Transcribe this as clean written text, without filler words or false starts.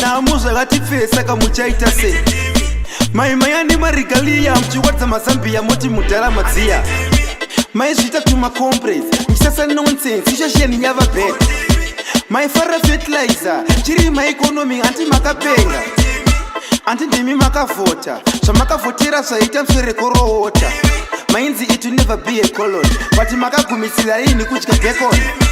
namo zvakatifesa kamuchaita sei maimai marigalia muchiwadza mazambia moti mudhara madziya maizviita tuma comrades muchisasa nonsense ishasheni yava bad maifara fertilizer chiri maeconomy anti makapenga anti ndimi makavhota zvamakavhotera zvaita mswerekoroota mainzi it will never be a colony but makagumisira rini kudya bacon